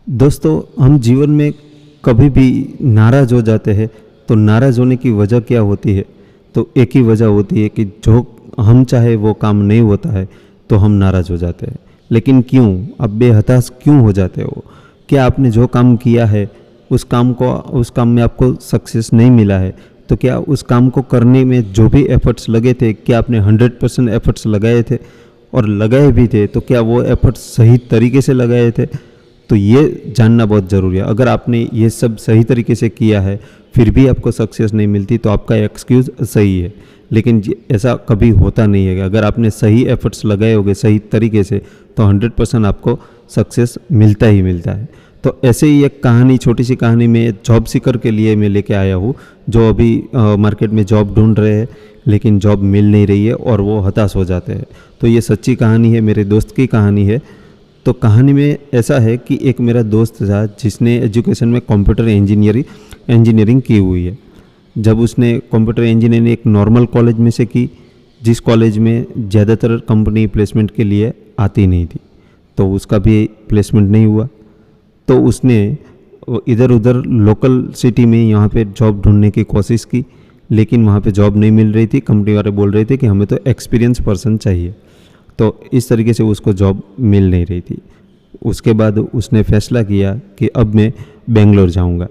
दोस्तों, हम जीवन में कभी भी नाराज़ हो जाते हैं तो नाराज़ होने की वजह क्या होती है? तो एक ही वजह होती है कि जो हम चाहे वो काम नहीं होता है तो हम नाराज़ हो जाते हैं। लेकिन क्यों? आप बेहताश क्यों हो जाते हो? क्या आपने जो काम किया है उस काम में आपको सक्सेस नहीं मिला है? तो क्या उस काम को करने में जो भी एफ़र्ट्स लगे थे, क्या आपने 100% एफ़र्ट्स लगाए थे? और लगाए भी थे तो क्या वो एफ़र्ट्स सही तरीके से लगाए थे? तो ये जानना बहुत ज़रूरी है। अगर आपने ये सब सही तरीके से किया है फिर भी आपको सक्सेस नहीं मिलती तो आपका एक्सक्यूज़ सही है। लेकिन ऐसा कभी होता नहीं है। अगर आपने सही एफर्ट्स लगाए होंगे सही तरीके से तो 100% आपको सक्सेस मिलता ही मिलता है। तो ऐसे ही एक कहानी, छोटी सी कहानी में जॉब सीकर के लिए मैं लेके आया हूँ, जो अभी मार्केट में जॉब ढूंढ रहे हैं लेकिन जॉब मिल नहीं रही है और वो हताश हो जाते हैं। तो ये सच्ची कहानी है, मेरे दोस्त की कहानी है। तो कहानी में ऐसा है कि एक मेरा दोस्त था जिसने एजुकेशन में कंप्यूटर इंजीनियरिंग की हुई है। जब उसने कंप्यूटर इंजीनियरिंग एक नॉर्मल कॉलेज में से की, जिस कॉलेज में ज़्यादातर कंपनी प्लेसमेंट के लिए आती नहीं थी, तो उसका भी प्लेसमेंट नहीं हुआ। तो उसने इधर उधर लोकल सिटी में यहाँ पे जॉब ढूंढने की कोशिश की, लेकिन वहाँ पे जॉब नहीं मिल रही थी। कंपनी वाले बोल रहे थे कि हमें तो एक्सपीरियंस पर्सन चाहिए। तो इस तरीके से उसको जॉब मिल नहीं रही थी। उसके बाद उसने फैसला किया कि अब मैं बेंगलोर जाऊंगा।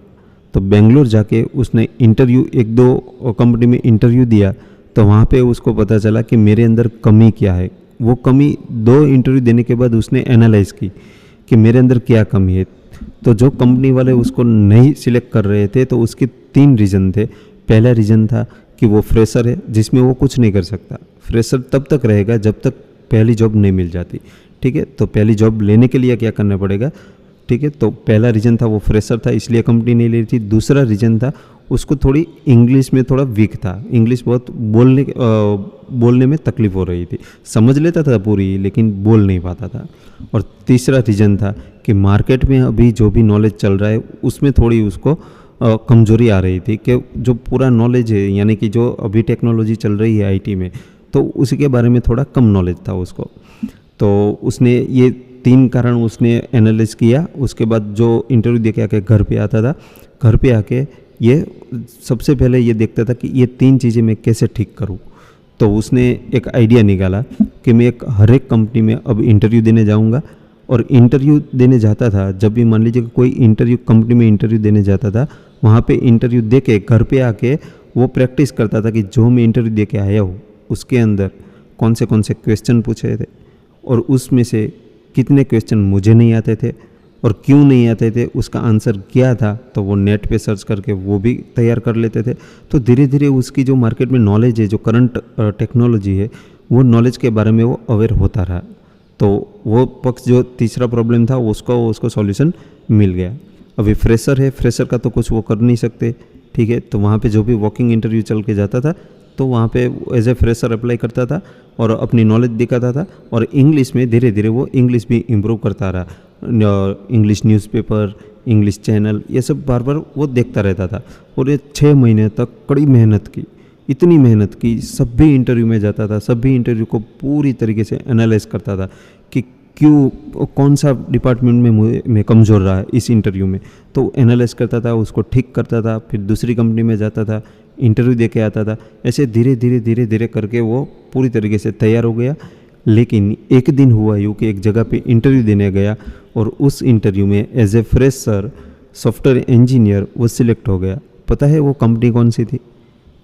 तो बेंगलोर जाके उसने एक दो कंपनी में इंटरव्यू दिया। तो वहाँ पे उसको पता चला कि मेरे अंदर कमी क्या है। वो कमी 2 इंटरव्यू देने के बाद उसने एनालाइज की कि मेरे अंदर क्या कमी है। तो जो कंपनी वाले उसको नहीं सिलेक्ट कर रहे थे तो उसके 3 रीज़न थे। पहला रीज़न था कि वो फ्रेशर है, जिसमें वो कुछ नहीं कर सकता। फ्रेशर तब तक रहेगा जब तक पहली जॉब नहीं मिल जाती। ठीक है, तो पहली जॉब लेने के लिए क्या करना पड़ेगा? ठीक है, तो पहला रीज़न था वो फ्रेशर था, इसलिए कंपनी नहीं ले रही थी। दूसरा रीज़न था उसको थोड़ी इंग्लिश में थोड़ा वीक था। इंग्लिश बहुत बोलने में तकलीफ़ हो रही थी। समझ लेता था पूरी, लेकिन बोल नहीं पाता था। और तीसरा रीज़न था कि मार्केट में अभी जो भी नॉलेज चल रहा है उसमें थोड़ी उसको कमज़ोरी आ रही थी कि जो पूरा नॉलेज है, यानी कि जो अभी टेक्नोलॉजी चल रही है आईटी में, तो उसी के बारे में थोड़ा कम नॉलेज था उसको। तो उसने ये 3 कारण उसने एनालाइज किया। उसके बाद जो इंटरव्यू दे के आके घर पे आता था, घर पे आके ये सबसे पहले ये देखता था कि ये 3 चीज़ें मैं कैसे ठीक करूँ। तो उसने एक आइडिया निकाला कि मैं हर एक कंपनी में अब इंटरव्यू देने जाऊँगा। और इंटरव्यू देने जाता था, जब भी मान लीजिए कोई कंपनी में इंटरव्यू देने जाता था, वहाँ पे इंटरव्यू दे के घर पे आके वो प्रैक्टिस करता था कि जो मैं इंटरव्यू दे के आया हूँ उसके अंदर कौन से क्वेश्चन पूछे थे और उसमें से कितने क्वेश्चन मुझे नहीं आते थे और क्यों नहीं आते थे, उसका आंसर क्या था। तो वो नेट पे सर्च करके वो भी तैयार कर लेते थे। तो धीरे धीरे उसकी जो मार्केट में नॉलेज है, जो करंट टेक्नोलॉजी है, वो नॉलेज के बारे में वो अवेयर होता रहा। तो वो पक्ष जो तीसरा प्रॉब्लम था उसको सॉल्यूशन मिल गया। अभी फ्रेशर है, फ्रेशर का तो कुछ वो कर नहीं सकते। ठीक है, तो वहाँ पे जो भी वॉकिंग इंटरव्यू चल के जाता था तो वहाँ पे एज ए फ्रेशर अप्लाई करता था और अपनी नॉलेज दिखाता था। और इंग्लिश में धीरे धीरे वो इंग्लिश भी इम्प्रूव करता रहा। इंग्लिश न्यूज़पेपर, इंग्लिश चैनल, ये सब बार बार वो देखता रहता था। और ये 6 महीने तक कड़ी मेहनत की, इतनी मेहनत की, सभी इंटरव्यू में जाता था, सभी इंटरव्यू को पूरी तरीके से एनालाइज करता था कि क्यों, कौन सा डिपार्टमेंट में मैं कमज़ोर रहा है इस इंटरव्यू में। तो एनालाइज करता था, उसको ठीक करता था, फिर दूसरी कंपनी में जाता था, इंटरव्यू दे के आता था। ऐसे धीरे धीरे करके वो पूरी तरीके से तैयार हो गया। लेकिन एक दिन हुआ यूँ कि एक जगह पे इंटरव्यू देने गया और उस इंटरव्यू में as a fresher software engineer वो सिलेक्ट हो गया। पता है वो कंपनी कौन सी थी?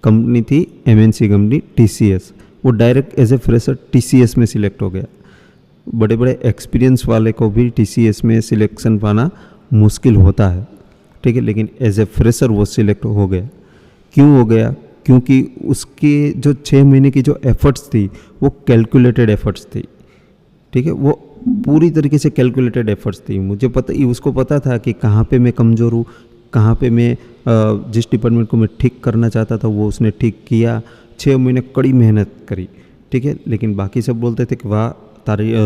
कंपनी थी MNC कंपनी TCS। वो direct as a fresher TCS में सिलेक्ट हो गया। बड़े बड़े एक्सपीरियंस वाले को भी TCS में सिलेक्शन पाना मुश्किल होता है। ठीक है, लेकिन एज ए फ्रेशर वो सिलेक्ट हो गया। क्यों हो गया? क्योंकि उसके जो 6 महीने की जो एफर्ट्स थी वो कैलकुलेटेड एफर्ट्स थी। ठीक है, वो पूरी तरीके से कैलकुलेटेड एफर्ट्स थी। उसको पता था कि कहाँ पे मैं कमज़ोर हूँ, कहाँ पे मैं जिस डिपार्टमेंट को मैं ठीक करना चाहता था वो उसने ठीक किया। 6 महीने कड़ी मेहनत करी। ठीक है, लेकिन बाकी सब बोलते थे कि वाह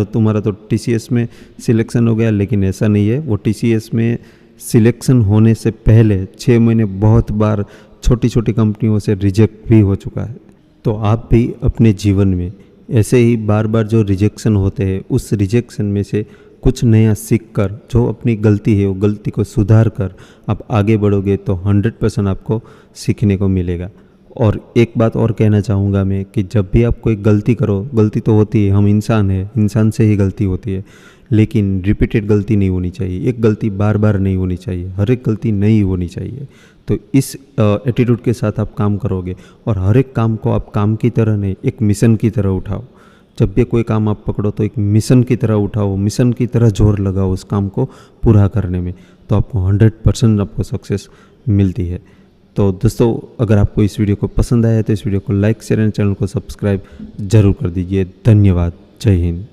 तुम्हारा तो TCS में सिलेक्शन हो गया, लेकिन ऐसा नहीं है। वो TCS में सिलेक्शन होने से पहले 6 महीने बहुत बार छोटी छोटी कंपनियों से रिजेक्ट भी हो चुका है। तो आप भी अपने जीवन में ऐसे ही बार बार जो रिजेक्शन होते हैं उस रिजेक्शन में से कुछ नया सीख कर, जो अपनी गलती है वो गलती को सुधार कर आप आगे बढ़ोगे तो 100% आपको सीखने को मिलेगा। और एक बात और कहना चाहूँगा मैं कि जब भी आप कोई गलती करो, गलती तो होती है, हम इंसान हैं, इंसान से ही गलती होती है, लेकिन रिपीटेड गलती नहीं होनी चाहिए। एक गलती बार बार नहीं होनी चाहिए, हर एक गलती नहीं होनी चाहिए। तो इस एटीट्यूड के साथ आप काम करोगे और हर एक काम को आप काम की तरह नहीं, एक मिशन की तरह उठाओ। जब भी कोई काम आप पकड़ो तो एक मिशन की तरह उठाओ, मिशन की तरह जोर लगाओ उस काम को पूरा करने में, तो आपको 100% आपको सक्सेस मिलती है। तो दोस्तों, अगर आपको इस वीडियो को पसंद आया तो इस वीडियो को लाइक, शेयर एंड चैनल को सब्सक्राइब जरूर कर दीजिए। धन्यवाद। जय हिंद।